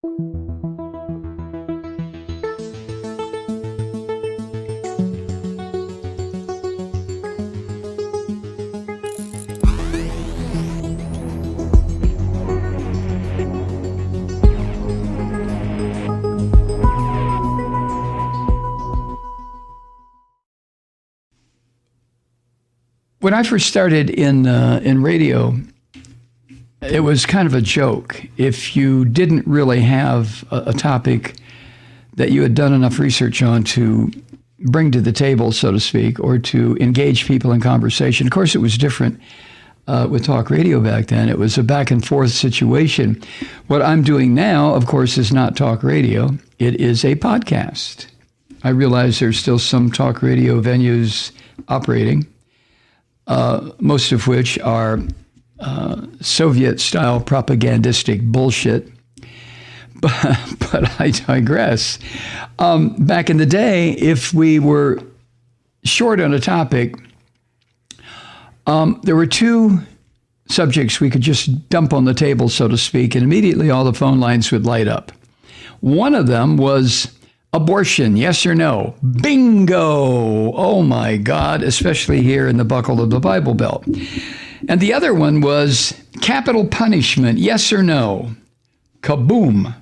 When I first started in radio, it was kind of a joke. If you didn't really have a topic that you had done enough research on to bring to the table, so to speak, or to engage people in conversation. Of course, it was different with talk radio back then. It was a back and forth situation. What I'm doing now, of course, is not talk radio. It is a podcast. I realize there's still some talk radio venues operating, most of which are Soviet-style propagandistic bullshit. But I digress. Back in the day, if we were short on a topic, there were two subjects we could just dump on the table, so to speak, and immediately all the phone lines would light up. One of them was abortion, yes or no? Bingo! Oh my God, especially here in the buckle of the Bible Belt. And the other one was capital punishment, yes or no? Kaboom!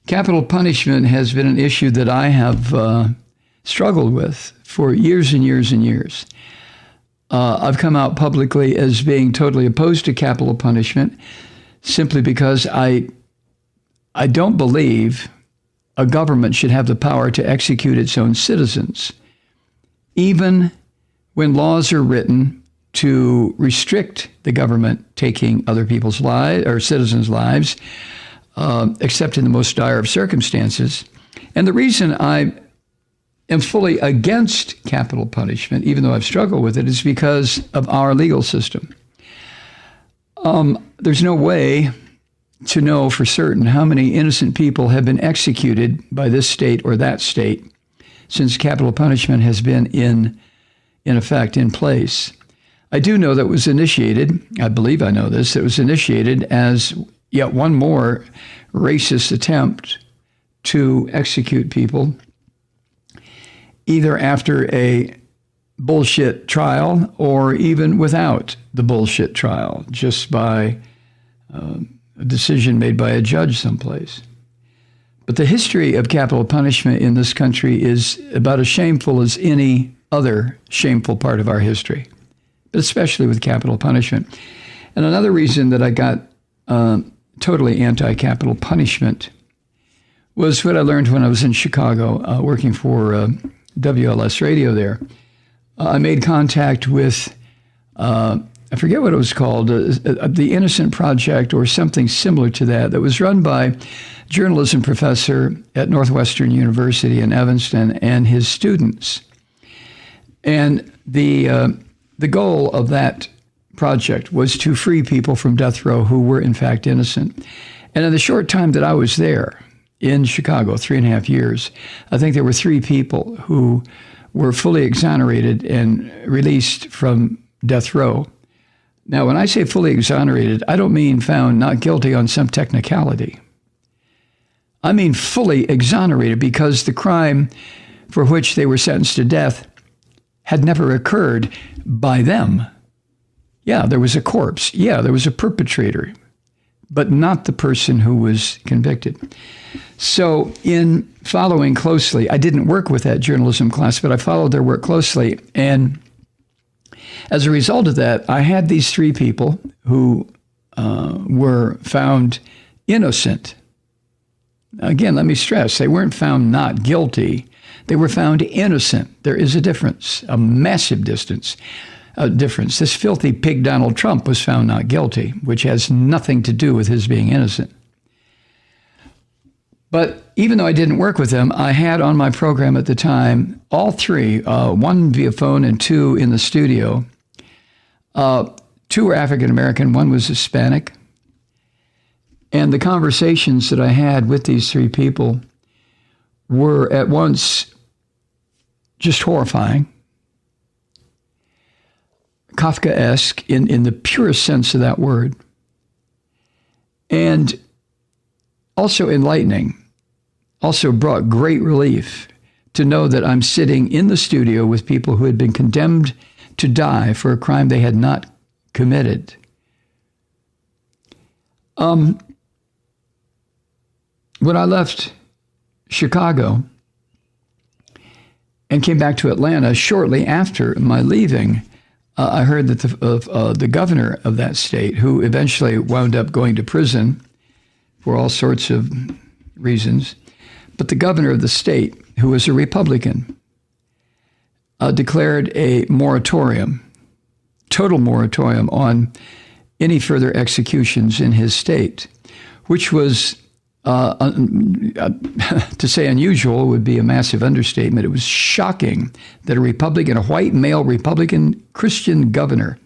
Capital punishment has been an issue that I have struggled with for years and years and years. I've come out publicly as being totally opposed to capital punishment simply because I don't believe a government should have the power to execute its own citizens, even when laws are written to restrict the government taking other people's lives or citizens' lives, except in the most dire of circumstances. And the reason I am fully against capital punishment, even though I've struggled with it, is because of our legal system. There's no way to know for certain how many innocent people have been executed by this state or that state since capital punishment has been in effect, in place. I do know that it was initiated, I believe I know this, it was initiated as yet one more racist attempt to execute people, either after a bullshit trial or even without the bullshit trial, just by a decision made by a judge someplace. But the history of capital punishment in this country is about as shameful as any other shameful part of our history, but especially with capital punishment. And another reason that I got totally anti-capital punishment was what I learned when I was in Chicago, working for WLS Radio there. I made contact with I forget what it was called, the Innocent Project or something similar to that was run by a journalism professor at Northwestern University in Evanston and his students. And the goal of that project was to free people from death row who were in fact innocent. And in the short time that I was there in Chicago, 3.5 years, I think there were 3 people who were fully exonerated and released from death row. Now, when I say fully exonerated, I don't mean found not guilty on some technicality. I mean fully exonerated because the crime for which they were sentenced to death had never occurred by them. Yeah, there was a corpse. Yeah, there was a perpetrator, but not the person who was convicted. So in following closely, I didn't work with that journalism class, but I followed their work closely. And as a result of that, I had these 3 people who were found innocent. Again, let me stress, they weren't found not guilty. They were found innocent. There is a difference, a massive difference. This filthy pig Donald Trump was found not guilty, which has nothing to do with his being innocent. But even though I didn't work with them, I had on my program at the time all 3, 1 via phone and 2 in the studio. 2 were African-American, 1 was Hispanic. And the conversations that I had with these 3 people were at once just horrifying, Kafkaesque in the purest sense of that word, and also enlightening, also brought great relief to know that I'm sitting in the studio with people who had been condemned to die for a crime they had not committed. When I left Chicago and came back to Atlanta, shortly after my leaving, I heard that the governor of that state, who eventually wound up going to prison for all sorts of reasons, but the governor of the state, who was a Republican, declared a moratorium, total moratorium on any further executions in his state, which was, to say unusual would be a massive understatement. It was shocking that a Republican, a white male Republican Christian governor,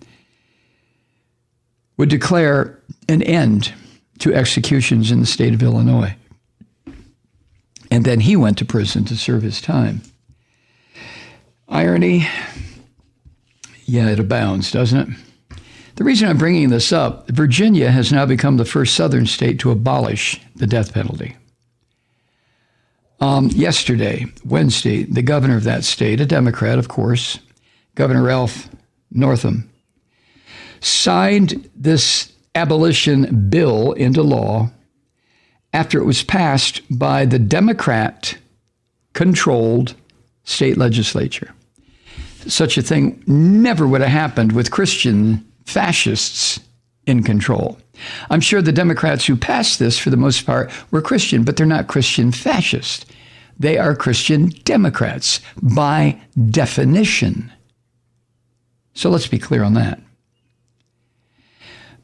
would declare an end to executions in the state of Illinois. And then he went to prison to serve his time. Irony, yeah, it abounds, doesn't it? The reason I'm bringing this up, Virginia has now become the first southern state to abolish the death penalty. Yesterday, Wednesday, the governor of that state, a Democrat, of course, Governor Ralph Northam, signed this abolition bill into law after it was passed by the Democrat-controlled state legislature. Such a thing never would have happened with Christian fascists in control. I'm sure the Democrats who passed this, for the most part, were Christian, but they're not Christian fascists. They are Christian Democrats by definition. So let's be clear on that.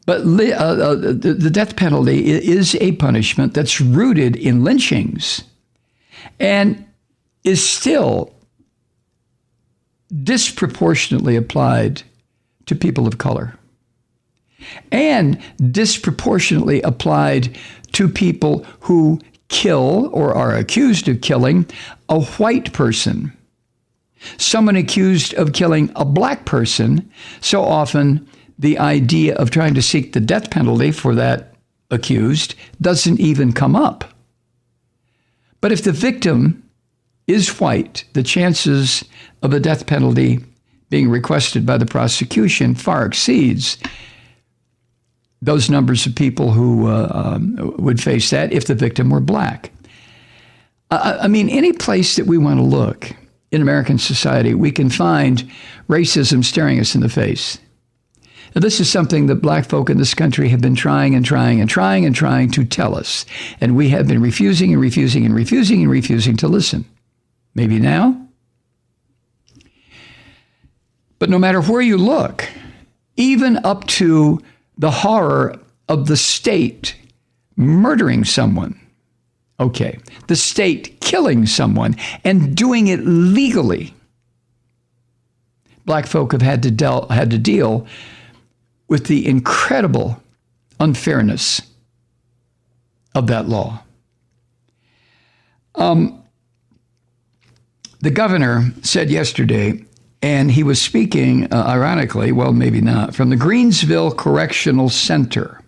But the death penalty is a punishment that's rooted in lynchings and is still disproportionately applied to people of color and disproportionately applied to people who kill or are accused of killing a white person. Someone accused of killing a black person, so often the idea of trying to seek the death penalty for that accused doesn't even come up. But if the victim is white, the chances of a death penalty being requested by the prosecution far exceeds those numbers of people who would face that if the victim were black. I mean, any place that we want to look in American society, we can find racism staring us in the face. Now, this is something that black folk in this country have been trying to tell us. And we have been refusing to listen. Maybe now? But no matter where you look, even up to the horror of the state murdering someone, okay, the state killing someone and doing it legally, black folk have had to deal with the incredible unfairness of that law. The governor said yesterday, and he was speaking, ironically, well, maybe not, from the Greensville Correctional Center,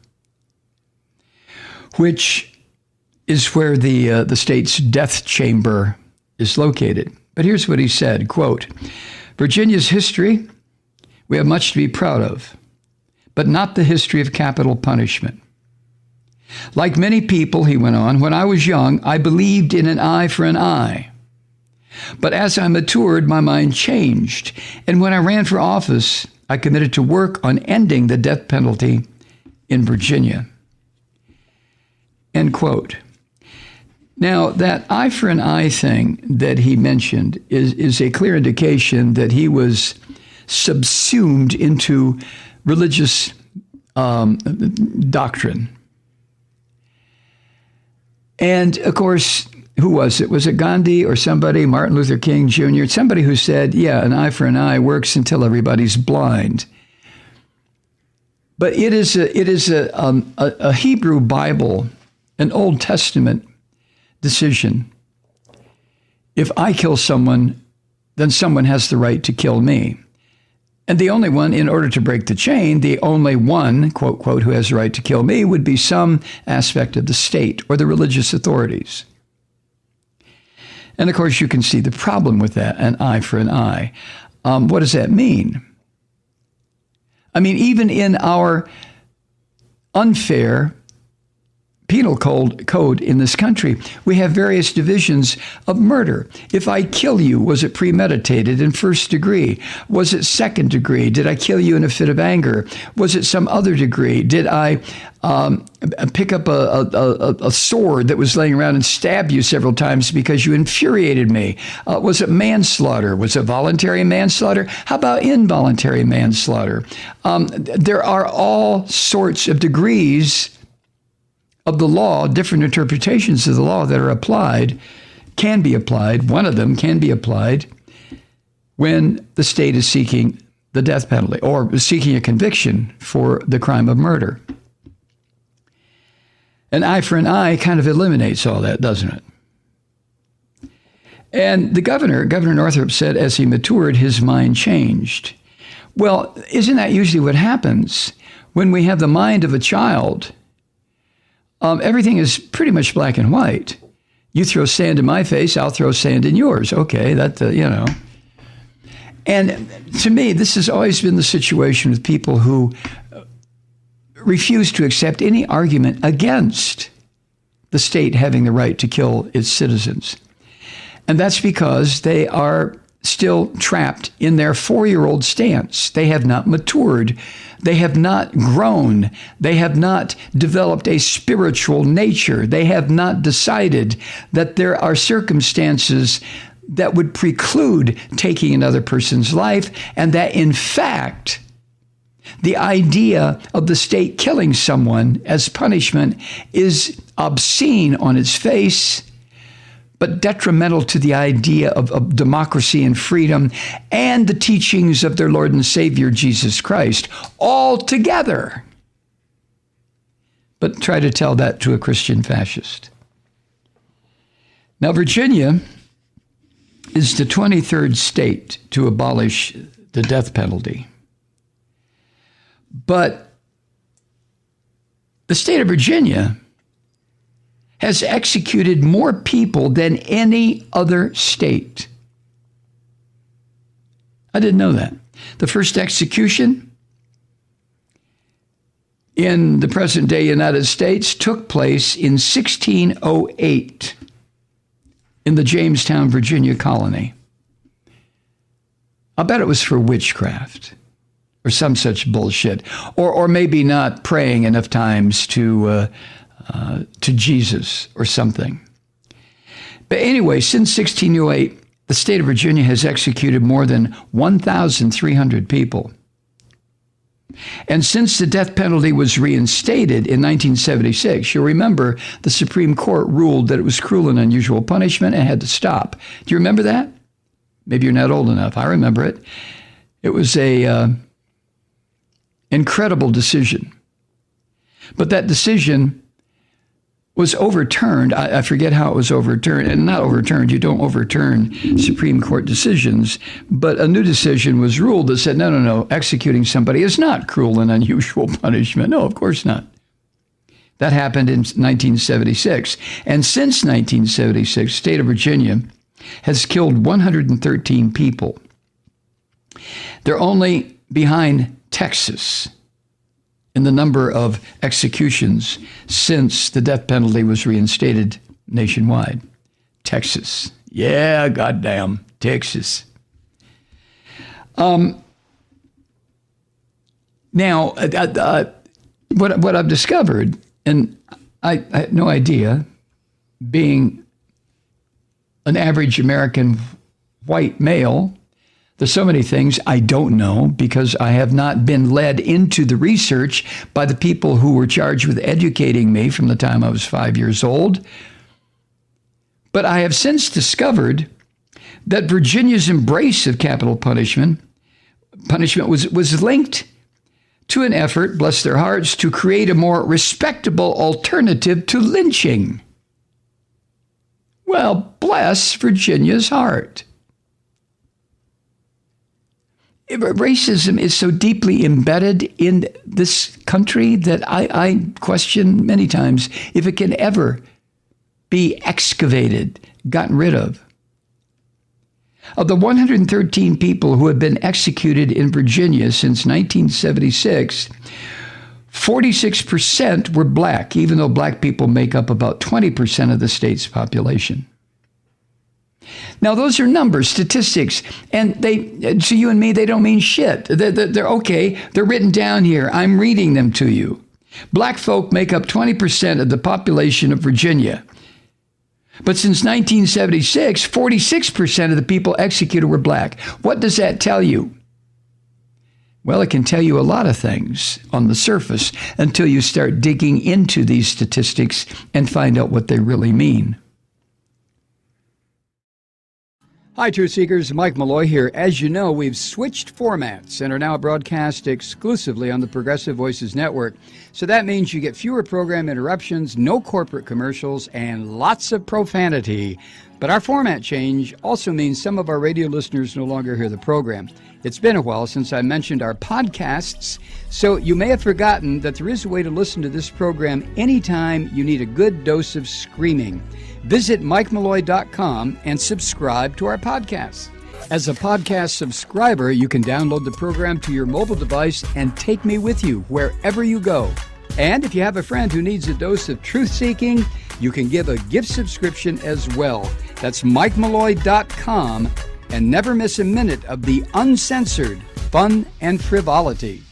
which is where the state's death chamber is located. But here's what he said, quote, "Virginia's history, we have much to be proud of, but not the history of capital punishment. Like many people," he went on, "when I was young, I believed in an eye for an eye. But as I matured, my mind changed. And when I ran for office, I committed to work on ending the death penalty in Virginia." End quote. Now, that eye for an eye thing that he mentioned is a clear indication that he was subsumed into religious doctrine. And of course, who was it? Was it Gandhi or somebody, Martin Luther King Jr., somebody who said, yeah, an eye for an eye works until everybody's blind. But it is a Hebrew Bible, an Old Testament decision. If I kill someone, then someone has the right to kill me. And the only one, in order to break the chain, the only one, quote, quote, who has the right to kill me would be some aspect of the state or the religious authorities. And of course, you can see the problem with that, an eye for an eye. What does that mean? I mean, even in our unfair penal code in this country, we have various divisions of murder. If I kill you, was it premeditated in first degree? Was it second degree? Did I kill you in a fit of anger? Was it some other degree? Did I pick up a sword that was laying around and stab you several times because you infuriated me? Was it manslaughter? Was it voluntary manslaughter? How about involuntary manslaughter? There are all sorts of degrees of the law, different interpretations of the law that are applied, can be applied. One of them can be applied when the state is seeking the death penalty or seeking a conviction for the crime of murder. An eye for an eye kind of eliminates all that, doesn't it? And the Governor Northrop said as he matured, his mind changed. Well, isn't that usually what happens when we have the mind of a child? Everything is pretty much black and white. You throw sand in my face, I'll throw sand in yours. Okay, And to me, this has always been the situation with people who refuse to accept any argument against the state having the right to kill its citizens. And that's because they are still trapped in their 4-year-old stance. They have not matured. They have not grown. They have not developed a spiritual nature. They have not decided that there are circumstances that would preclude taking another person's life, and that, in fact, the idea of the state killing someone as punishment is obscene on its face, but detrimental to the idea of democracy and freedom and the teachings of their Lord and Savior, Jesus Christ, all together. But try to tell that to a Christian fascist. Now, Virginia is the 23rd state to abolish the death penalty. But the state of Virginia has executed more people than any other state. I didn't know that. The first execution in the present-day United States took place in 1608 in the Jamestown, Virginia colony. I bet it was for witchcraft or some such bullshit, or maybe not praying enough times to Jesus or something. But anyway, since 1608, the state of Virginia has executed more than 1,300 people. And since the death penalty was reinstated in 1976, you'll remember the Supreme Court ruled that it was cruel and unusual punishment and had to stop. Do you remember that? Maybe you're not old enough. I remember it. It was a incredible decision. But that decision was overturned. I forget how it was overturned, and not overturned. You don't overturn Supreme Court decisions. But a new decision was ruled that said, no, executing somebody is not cruel and unusual punishment. No, of course not. That happened in 1976. And since 1976, the state of Virginia has killed 113 people. They're only behind Texas in the number of executions since the death penalty was reinstated nationwide. Texas. Yeah, goddamn, Texas. Now, what I've discovered, and I had no idea, being an average American white male, there's so many things I don't know because I have not been led into the research by the people who were charged with educating me from the time I was 5 years old. But I have since discovered that Virginia's embrace of capital punishment was linked to an effort, bless their hearts, to create a more respectable alternative to lynching. Well, bless Virginia's heart. Racism is so deeply embedded in this country that I question many times if it can ever be excavated, gotten rid of. Of the 113 people who have been executed in Virginia since 1976, 46% were black, even though black people make up about 20% of the state's population. Now, those are numbers, statistics, and they, to you and me, they don't mean shit. They're okay. They're written down here. I'm reading them to you. Black folk make up 20% of the population of Virginia. But since 1976, 46% of the people executed were black. What does that tell you? Well, it can tell you a lot of things on the surface until you start digging into these statistics and find out what they really mean. Hi, Truth Seekers. Mike Malloy here. As you know, we've switched formats and are now broadcast exclusively on the Progressive Voices Network. So that means you get fewer program interruptions, no corporate commercials, and lots of profanity. But our format change also means some of our radio listeners no longer hear the program. It's been a while since I mentioned our podcasts, so you may have forgotten that there is a way to listen to this program anytime you need a good dose of screaming. Visit MikeMalloy.com and subscribe to our podcast. As a podcast subscriber, you can download the program to your mobile device and take me with you wherever you go. And if you have a friend who needs a dose of truth-seeking, you can give a gift subscription as well. That's MikeMalloy.com, and never miss a minute of the uncensored fun and frivolity.